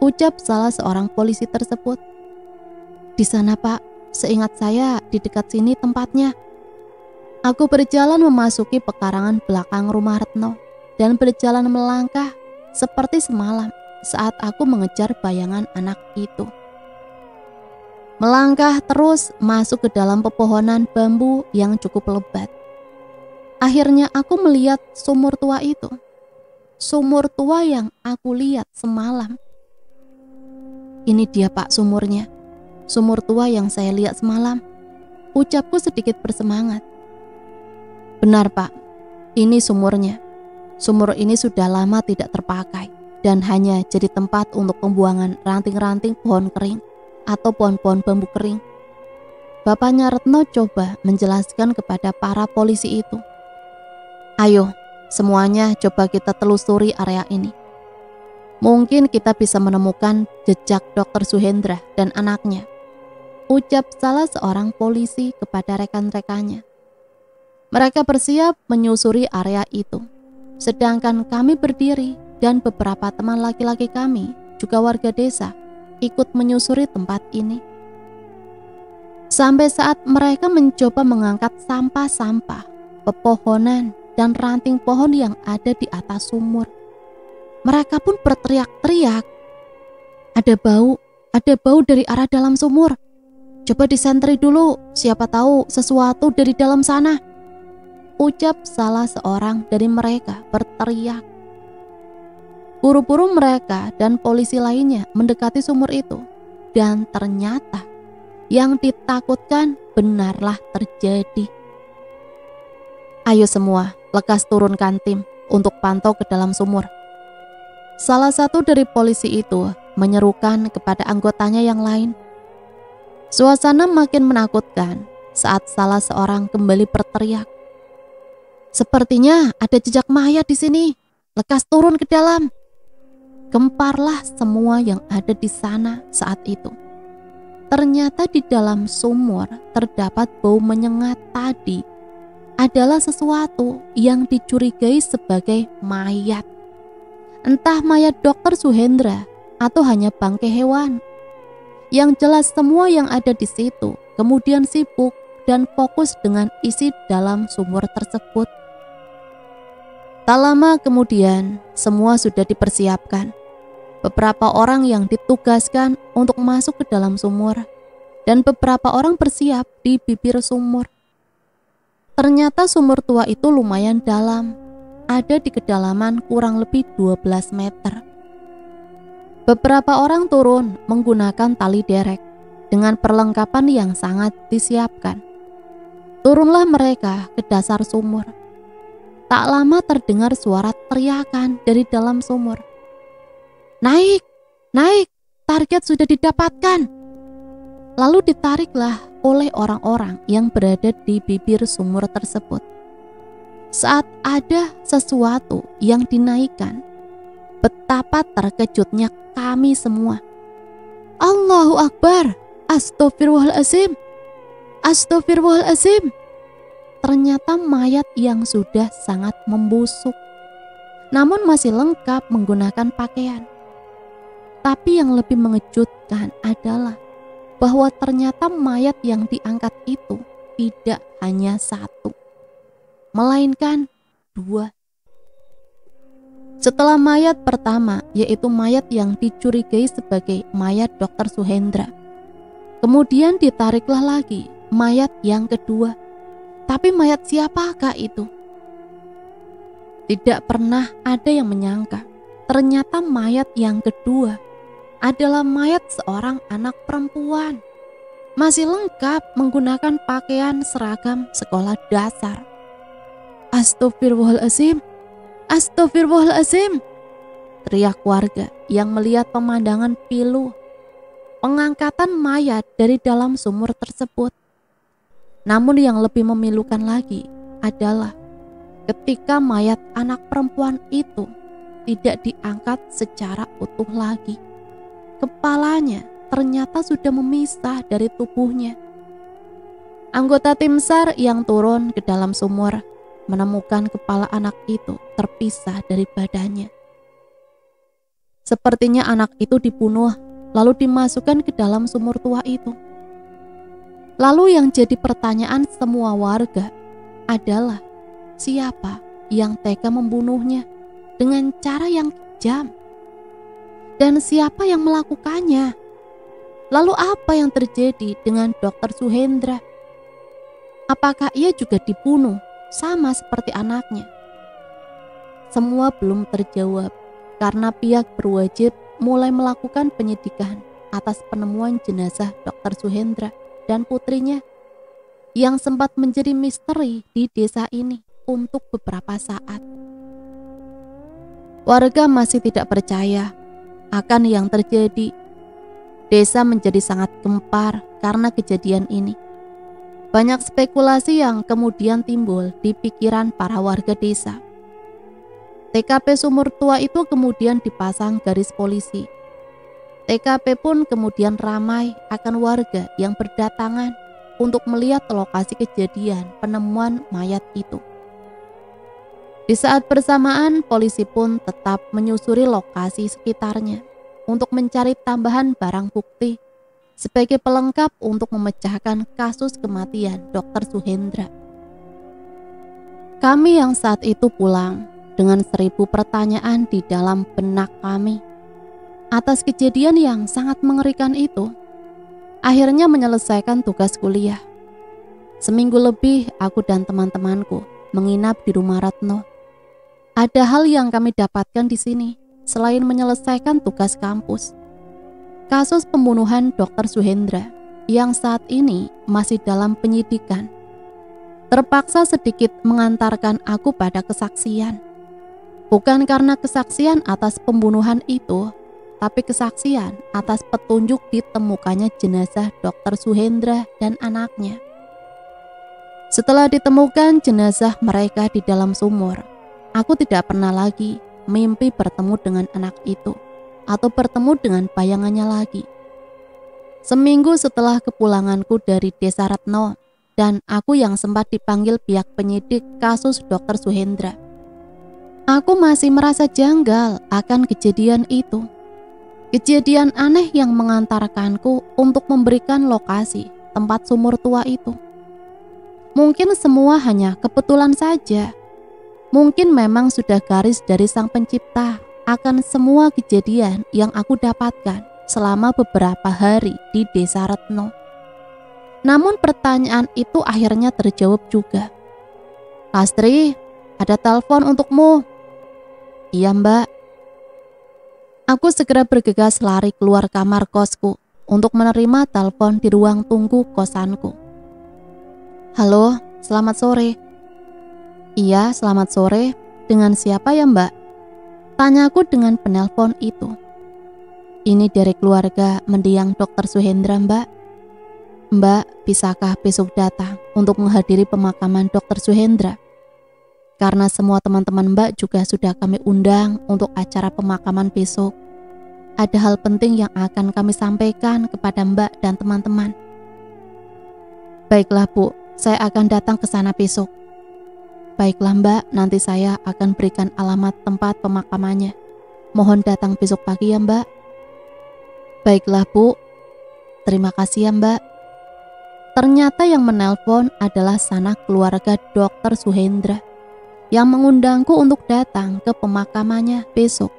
ucap salah seorang polisi tersebut. Di sana Pak, seingat saya di dekat sini tempatnya. Aku berjalan memasuki pekarangan belakang rumah Retno dan berjalan melangkah seperti semalam saat aku mengejar bayangan anak itu. Melangkah terus masuk ke dalam pepohonan bambu yang cukup lebat. Akhirnya aku melihat sumur tua itu. Sumur tua yang aku lihat semalam. Ini dia Pak sumurnya. Sumur tua yang saya lihat semalam, ucapku sedikit bersemangat. Benar Pak, ini sumurnya. Sumur ini sudah lama tidak terpakai dan hanya jadi tempat untuk pembuangan ranting-ranting pohon kering atau pohon-pohon bambu kering. Bapaknya Retno coba menjelaskan kepada para polisi itu. Ayo, semuanya coba kita telusuri area ini. Mungkin kita bisa menemukan jejak Dr. Suhendra dan anaknya, ucap salah seorang polisi kepada rekan-rekannya. Mereka bersiap menyusuri area itu, sedangkan kami berdiri dan beberapa teman laki-laki kami, juga warga desa, ikut menyusuri tempat ini. Sampai saat mereka mencoba mengangkat sampah-sampah, pepohonan, dan ranting pohon yang ada di atas sumur. Mereka pun berteriak-teriak. Ada bau dari arah dalam sumur. Coba disentri dulu, siapa tahu sesuatu dari dalam sana, ucap salah seorang dari mereka berteriak. Buru-buru mereka dan polisi lainnya mendekati sumur itu, dan ternyata yang ditakutkan benarlah terjadi. Ayo semua, lekas turunkan tim untuk pantau ke dalam sumur. Salah satu dari polisi itu menyerukan kepada anggotanya yang lain. Suasana makin menakutkan saat salah seorang kembali berteriak. Sepertinya ada jejak mayat di sini, lekas turun ke dalam. Gemparlah semua yang ada di sana saat itu. Ternyata di dalam sumur terdapat bau menyengat tadi adalah sesuatu yang dicurigai sebagai mayat. Entah mayat Dr. Suhendra atau hanya bangkai hewan. Yang jelas semua yang ada di situ kemudian sibuk dan fokus dengan isi dalam sumur tersebut. Tak lama kemudian semua sudah dipersiapkan. Beberapa orang yang ditugaskan untuk masuk ke dalam sumur dan beberapa orang bersiap di bibir sumur. Ternyata sumur tua itu lumayan dalam, ada di kedalaman kurang lebih 12 meter. Beberapa orang turun menggunakan tali derek dengan perlengkapan yang sangat disiapkan. Turunlah mereka ke dasar sumur. Tak lama terdengar suara teriakan dari dalam sumur. Naik, naik, target sudah didapatkan. Lalu ditariklah oleh orang-orang yang berada di bibir sumur tersebut. Saat ada sesuatu yang dinaikkan, betapa terkejutnya kami semua. Allahu Akbar, astagfirullahaladzim, astagfirullahaladzim. Ternyata mayat yang sudah sangat membusuk, namun masih lengkap menggunakan pakaian. Tapi yang lebih mengejutkan adalah bahwa ternyata mayat yang diangkat itu tidak hanya satu, melainkan dua. Setelah mayat pertama, yaitu mayat yang dicurigai sebagai mayat Dr. Suhendra, kemudian ditariklah lagi mayat yang kedua. Tapi mayat siapakah itu? Tidak pernah ada yang menyangka ternyata mayat yang kedua adalah mayat seorang anak perempuan, masih lengkap menggunakan pakaian seragam sekolah dasar. Astagfirullahaladzim, astagfirullahaladzim, teriak warga yang melihat pemandangan pilu pengangkatan mayat dari dalam sumur tersebut. Namun yang lebih memilukan lagi adalah ketika mayat anak perempuan itu tidak diangkat secara utuh lagi. Kepalanya ternyata sudah memisah dari tubuhnya. Anggota tim SAR yang turun ke dalam sumur menemukan kepala anak itu terpisah dari badannya. Sepertinya anak itu dibunuh lalu dimasukkan ke dalam sumur tua itu. Lalu yang jadi pertanyaan semua warga adalah siapa yang tega membunuhnya dengan cara yang kejam? Dan siapa yang melakukannya? Lalu apa yang terjadi dengan Dr. Suhendra? Apakah ia juga dibunuh sama seperti anaknya? Semua belum terjawab karena pihak berwajib mulai melakukan penyidikan atas penemuan jenazah Dr. Suhendra dan putrinya yang sempat menjadi misteri di desa ini untuk beberapa saat. Warga masih tidak percaya akan yang terjadi. Desa menjadi sangat gempar karena kejadian ini. Banyak spekulasi yang kemudian timbul di pikiran para warga desa. TKP sumur tua itu kemudian dipasang garis polisi. TKP pun kemudian ramai akan warga yang berdatangan untuk melihat lokasi kejadian penemuan mayat itu. Di saat bersamaan, polisi pun tetap menyusuri lokasi sekitarnya untuk mencari tambahan barang bukti sebagai pelengkap untuk memecahkan kasus kematian Dr. Suhendra. Kami yang saat itu pulang dengan 1000 pertanyaan di dalam benak kami atas kejadian yang sangat mengerikan itu. Akhirnya menyelesaikan tugas kuliah. Seminggu lebih aku dan teman-temanku menginap di rumah Retno. Ada hal yang kami dapatkan di sini selain menyelesaikan tugas kampus. Kasus pembunuhan Dr. Suhendra yang saat ini masih dalam penyidikan terpaksa sedikit mengantarkan aku pada kesaksian. Bukan karena kesaksian atas pembunuhan itu, tapi kesaksian atas petunjuk ditemukannya jenazah Dr. Suhendra dan anaknya. Setelah ditemukan jenazah mereka di dalam sumur, aku tidak pernah lagi mimpi bertemu dengan anak itu atau bertemu dengan bayangannya lagi. Seminggu setelah kepulanganku dari desa Retno dan aku yang sempat dipanggil pihak penyidik kasus Dr. Suhendra, aku masih merasa janggal akan kejadian itu. Kejadian aneh yang mengantarkanku untuk memberikan lokasi tempat sumur tua itu. Mungkin semua hanya kebetulan saja. Mungkin memang sudah garis dari Sang Pencipta akan semua kejadian yang aku dapatkan selama beberapa hari di desa Retno. Namun pertanyaan itu akhirnya terjawab juga. "Lastri, ada telepon untukmu." "Iya, Mbak." Aku segera bergegas lari keluar kamar kosku untuk menerima telepon di ruang tunggu kosanku. "Halo, selamat sore." "Iya, selamat sore. Dengan siapa ya, Mbak?" tanyaku dengan penelpon itu. "Ini dari keluarga mendiang Dr. Suhendra, Mbak." "Mbak, bisakah besok datang untuk menghadiri pemakaman Dr. Suhendra? Karena semua teman-teman Mbak juga sudah kami undang untuk acara pemakaman besok. Ada hal penting yang akan kami sampaikan kepada Mbak dan teman-teman." "Baiklah Bu, saya akan datang ke sana besok." "Baiklah Mbak, nanti saya akan berikan alamat tempat pemakamannya. Mohon datang besok pagi ya Mbak." "Baiklah Bu, terima kasih ya Mbak." Ternyata yang menelpon adalah sanak keluarga Dr. Suhendra yang mengundangku untuk datang ke pemakamannya besok.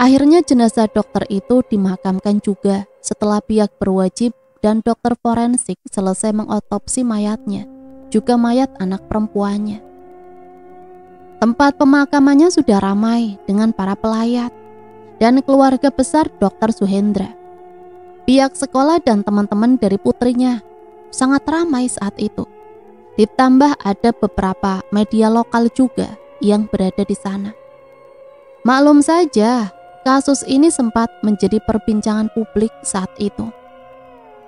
Akhirnya jenazah dokter itu dimakamkan juga setelah pihak berwajib dan dokter forensik selesai mengotopsi mayatnya, juga mayat anak perempuannya. Tempat pemakamannya sudah ramai dengan para pelayat dan keluarga besar Dr. Suhendra. Pihak sekolah dan teman-teman dari putrinya sangat ramai saat itu. Ditambah ada beberapa media lokal juga yang berada di sana. Maklum saja, kasus ini sempat menjadi perbincangan publik saat itu.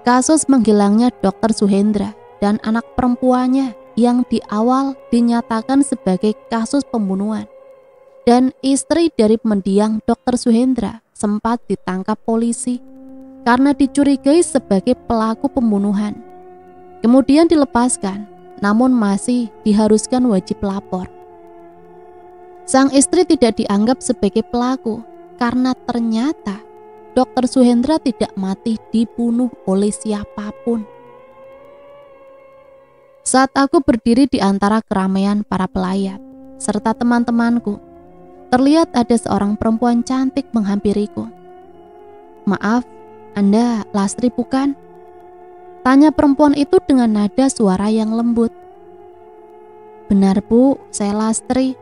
Kasus menghilangnya Dr. Suhendra dan anak perempuannya yang di awal dinyatakan sebagai kasus pembunuhan. Dan istri dari mendiang Dr. Suhendra sempat ditangkap polisi karena dicurigai sebagai pelaku pembunuhan. Kemudian dilepaskan, namun masih diharuskan wajib lapor. Sang istri tidak dianggap sebagai pelaku karena ternyata Dr. Suhendra tidak mati dibunuh oleh siapapun. Saat aku berdiri di antara keramaian para pelayat serta teman-temanku, terlihat ada seorang perempuan cantik menghampiriku. "Maaf, Anda Lastri bukan?" tanya perempuan itu dengan nada suara yang lembut. "Benar Bu, saya Lastri."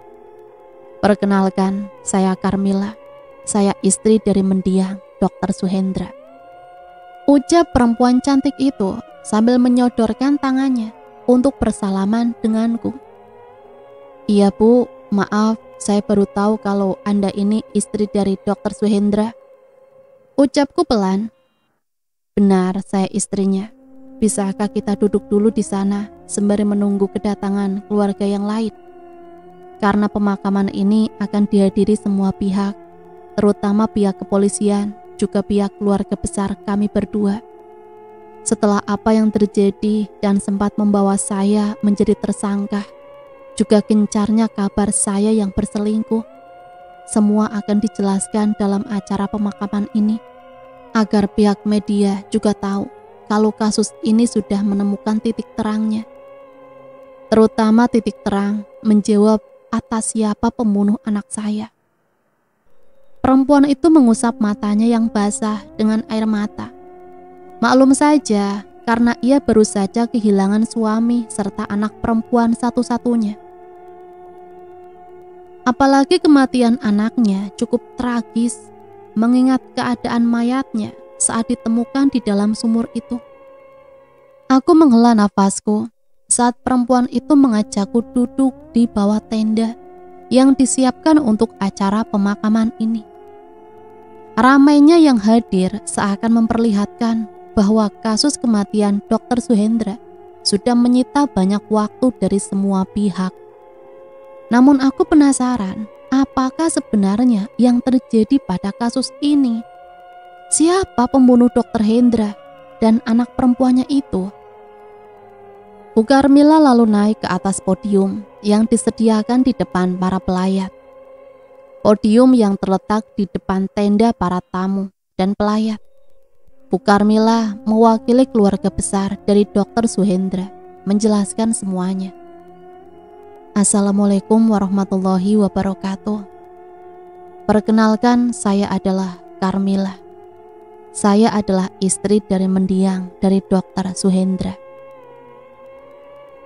"Perkenalkan, saya Karmila. Saya istri dari mendiang Dr. Suhendra," ucap perempuan cantik itu sambil menyodorkan tangannya untuk bersalaman denganku. "Iya Bu, maaf, saya baru tahu kalau Anda ini istri dari Dr. Suhendra," ucapku pelan. "Benar, saya istrinya. Bisakah kita duduk dulu di sana sembari menunggu kedatangan keluarga yang lain? Karena pemakaman ini akan dihadiri semua pihak, terutama pihak kepolisian, juga pihak keluarga besar kami berdua. Setelah apa yang terjadi dan sempat membawa saya menjadi tersangka, juga gencarnya kabar saya yang berselingkuh, semua akan dijelaskan dalam acara pemakaman ini, agar pihak media juga tahu kalau kasus ini sudah menemukan titik terangnya. Terutama titik terang menjawab atas siapa pembunuh anak saya." Perempuan itu mengusap matanya yang basah dengan air mata. Maklum saja, karena ia baru saja kehilangan suami serta anak perempuan satu-satunya. Apalagi kematian anaknya cukup tragis, mengingat keadaan mayatnya saat ditemukan di dalam sumur itu. Aku menghela nafasku saat perempuan itu mengajakku duduk di bawah tenda yang disiapkan untuk acara pemakaman ini. Ramainya yang hadir seakan memperlihatkan bahwa kasus kematian Dr. Suhendra sudah menyita banyak waktu dari semua pihak. Namun aku penasaran, apakah sebenarnya yang terjadi pada kasus ini? Siapa pembunuh Dr. Hendra dan anak perempuannya itu? Bu Karmila lalu naik ke atas podium yang disediakan di depan para pelayat. Podium yang terletak di depan tenda para tamu dan pelayat. Bu Karmila mewakili keluarga besar dari Dr. Suhendra menjelaskan semuanya. "Assalamualaikum warahmatullahi wabarakatuh. Perkenalkan, saya adalah Karmila. Saya adalah istri dari mendiang dari Dr. Suhendra.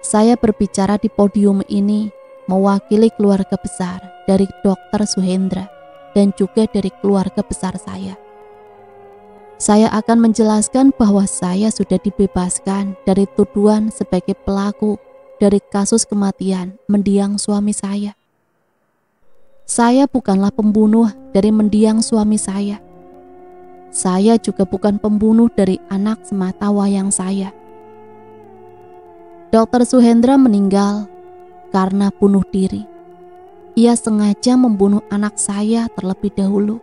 Saya berbicara di podium ini mewakili keluarga besar dari Dr. Suhendra dan juga dari keluarga besar saya. Saya akan menjelaskan bahwa saya sudah dibebaskan dari tuduhan sebagai pelaku dari kasus kematian mendiang suami saya. Saya bukanlah pembunuh dari mendiang suami saya. Saya juga bukan pembunuh dari anak semata wayang saya. Dr. Suhendra meninggal karena bunuh diri. Ia sengaja membunuh anak saya terlebih dahulu.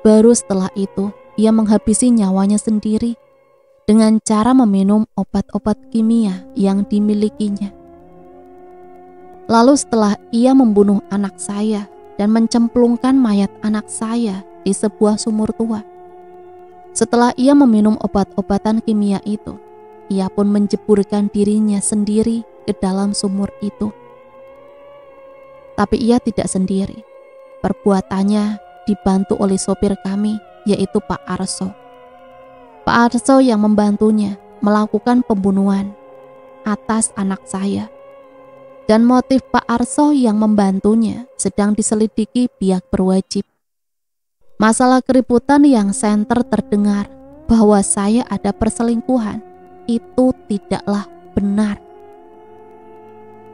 Baru setelah itu, ia menghabisi nyawanya sendiri dengan cara meminum obat-obat kimia yang dimilikinya. Lalu setelah ia membunuh anak saya dan mencemplungkan mayat anak saya di sebuah sumur tua. Setelah ia meminum obat-obatan kimia itu, ia pun menjeburkan dirinya sendiri ke dalam sumur itu. Tapi ia tidak sendiri. Perbuatannya dibantu oleh sopir kami, yaitu Pak Arso. Pak Arso yang membantunya melakukan pembunuhan atas anak saya. Dan motif Pak Arso yang membantunya sedang diselidiki pihak berwajib. Masalah keributan yang senter terdengar bahwa saya ada perselingkuhan itu tidaklah benar.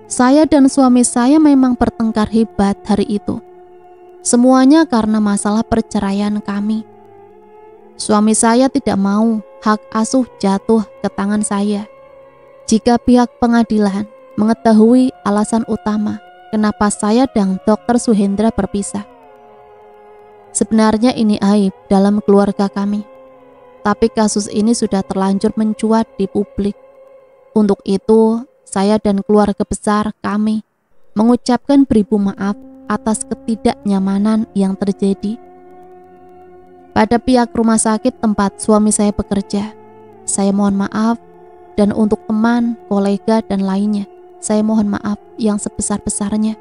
Saya dan suami saya memang bertengkar hebat hari itu. Semuanya karena masalah perceraian kami. Suami saya tidak mau hak asuh jatuh ke tangan saya. Jika pihak pengadilan mengetahui alasan utama kenapa saya dan Dr. Suhendra berpisah. Sebenarnya ini aib dalam keluarga kami. Tapi kasus ini sudah terlanjur mencuat di publik. Untuk itu, saya dan keluarga besar kami mengucapkan beribu maaf atas ketidaknyamanan yang terjadi. Pada pihak rumah sakit tempat suami saya bekerja, saya mohon maaf, dan untuk teman, kolega, dan lainnya, saya mohon maaf yang sebesar-besarnya.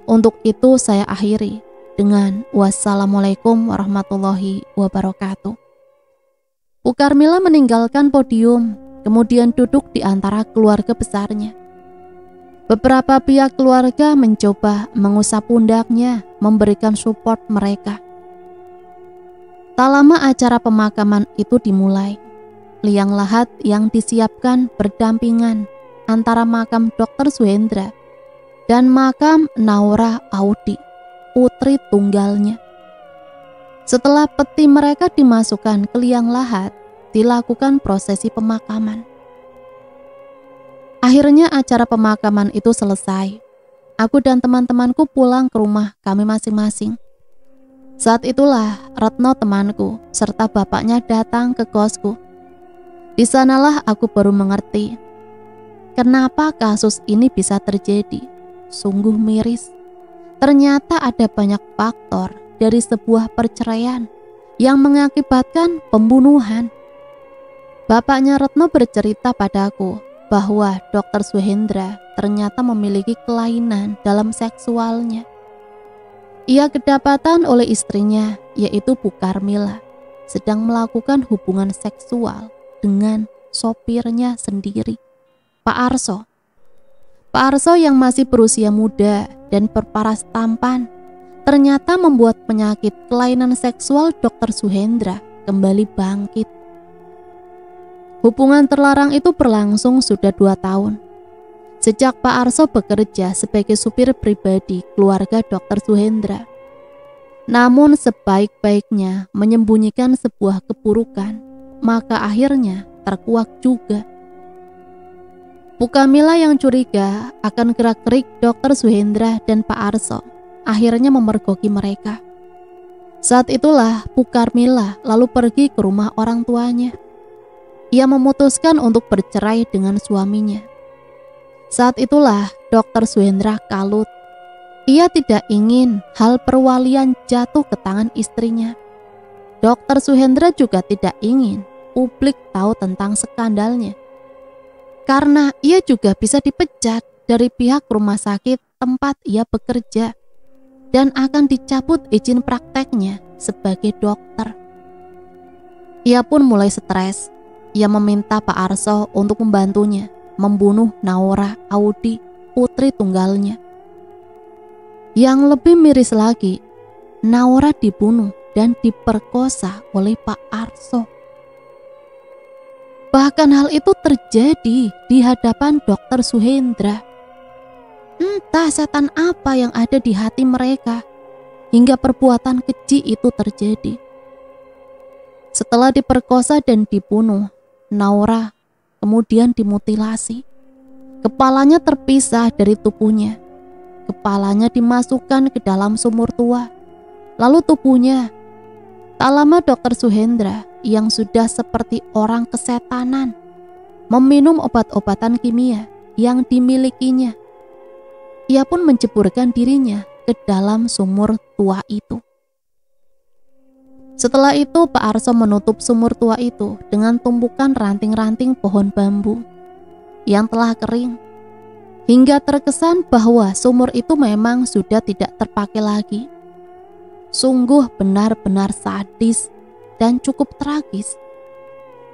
Untuk itu saya akhiri dengan wassalamualaikum warahmatullahi wabarakatuh. Bu Karmila meninggalkan podium, kemudian duduk di antara keluarga besarnya. Beberapa pihak keluarga mencoba mengusap pundaknya, memberikan support mereka. Tak lama acara pemakaman itu dimulai. Liang lahat yang disiapkan berdampingan antara makam Dr. Suhendra dan makam Naura Audi, putri tunggalnya. Setelah peti mereka dimasukkan ke liang lahat, dilakukan prosesi pemakaman. Akhirnya acara pemakaman itu selesai. Aku dan teman-temanku pulang ke rumah kami masing-masing. Saat itulah Retno temanku serta bapaknya datang ke kosku. Di sanalah aku baru mengerti kenapa kasus ini bisa terjadi. Sungguh miris. Ternyata ada banyak faktor dari sebuah perceraian yang mengakibatkan pembunuhan. Bapaknya Retno bercerita padaku bahwa Dr. Suhendra ternyata memiliki kelainan dalam seksualnya. Ia kedapatan oleh istrinya, yaitu Bu Karmila, sedang melakukan hubungan seksual dengan sopirnya sendiri, Pak Arso. Pak Arso yang masih berusia muda dan berparas tampan, ternyata membuat penyakit kelainan seksual Dr. Suhendra kembali bangkit. Hubungan terlarang itu berlangsung sudah 2 tahun. Sejak Pak Arso bekerja sebagai supir pribadi keluarga Dr. Suhendra. Namun sebaik-baiknya menyembunyikan sebuah keburukan, maka akhirnya terkuak juga. Bu Karmila yang curiga akan gerak-gerik Dr. Suhendra dan Pak Arso akhirnya memergoki mereka. Saat itulah Bu Karmila lalu pergi ke rumah orang tuanya. Ia memutuskan untuk bercerai dengan suaminya. Saat itulah Dr. Suhendra kalut. Ia tidak ingin hal perwalian jatuh ke tangan istrinya. Dr. Suhendra juga tidak ingin publik tahu tentang skandalnya. Karena ia juga bisa dipecat dari pihak rumah sakit tempat ia bekerja dan akan dicabut izin prakteknya sebagai dokter. Ia pun mulai stres. Ia meminta Pak Arso untuk membantunya membunuh Naura Audi, putri tunggalnya. Yang lebih miris lagi, Naura dibunuh dan diperkosa oleh Pak Arso. Bahkan hal itu terjadi di hadapan Dr. Suhendra. Entah setan apa yang ada di hati mereka hingga perbuatan keji itu terjadi. Setelah diperkosa dan dibunuh, Naura kemudian dimutilasi. Kepalanya terpisah dari tubuhnya. Kepalanya dimasukkan ke dalam sumur tua. Lalu tubuhnya. Tak lama Dr. Suhendra yang sudah seperti orang kesetanan meminum obat-obatan kimia yang dimilikinya. Ia pun menjeburkan dirinya ke dalam sumur tua itu. Setelah itu Pak Arso menutup sumur tua itu dengan tumpukan ranting-ranting pohon bambu yang telah kering, hingga terkesan bahwa sumur itu memang sudah tidak terpakai lagi. Sungguh benar-benar sadis dan cukup tragis.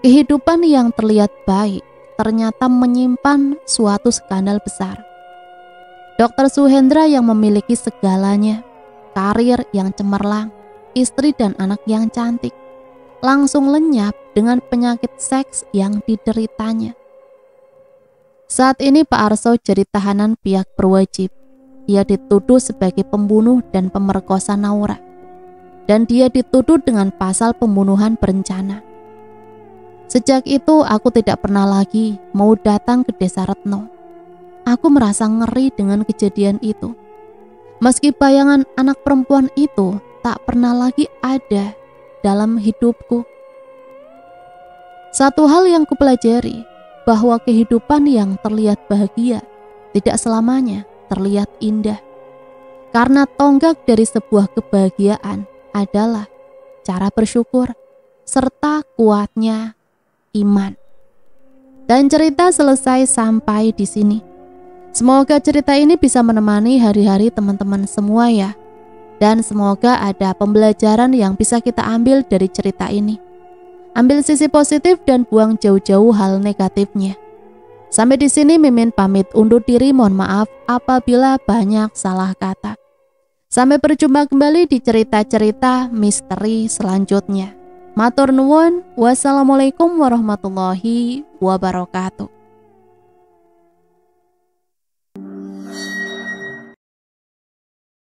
Kehidupan yang terlihat baik ternyata menyimpan suatu skandal besar. Dr. Suhendra yang memiliki segalanya, karir yang cemerlang, istri dan anak yang cantik, langsung lenyap dengan penyakit seks yang dideritanya. Saat ini Pak Arso jadi tahanan pihak berwajib. Ia dituduh sebagai pembunuh dan pemerkosa Naura. Dan dia dituduh dengan pasal pembunuhan berencana. Sejak itu aku tidak pernah lagi mau datang ke desa Retno. Aku merasa ngeri dengan kejadian itu. Meski bayangan anak perempuan itu tak pernah lagi ada dalam hidupku. Satu hal yang kupelajari, bahwa kehidupan yang terlihat bahagia tidak selamanya terlihat indah. Karena tonggak dari sebuah kebahagiaan adalah cara bersyukur serta kuatnya iman. Dan cerita selesai sampai di sini. Semoga cerita ini bisa menemani hari-hari teman-teman semua ya. Dan semoga ada pembelajaran yang bisa kita ambil dari cerita ini. Ambil sisi positif dan buang jauh-jauh hal negatifnya. Sampai di sini Mimin pamit undur diri, mohon maaf apabila banyak salah kata. Sampai berjumpa kembali di cerita-cerita misteri selanjutnya. Matur nuwun, wassalamualaikum warahmatullahi wabarakatuh.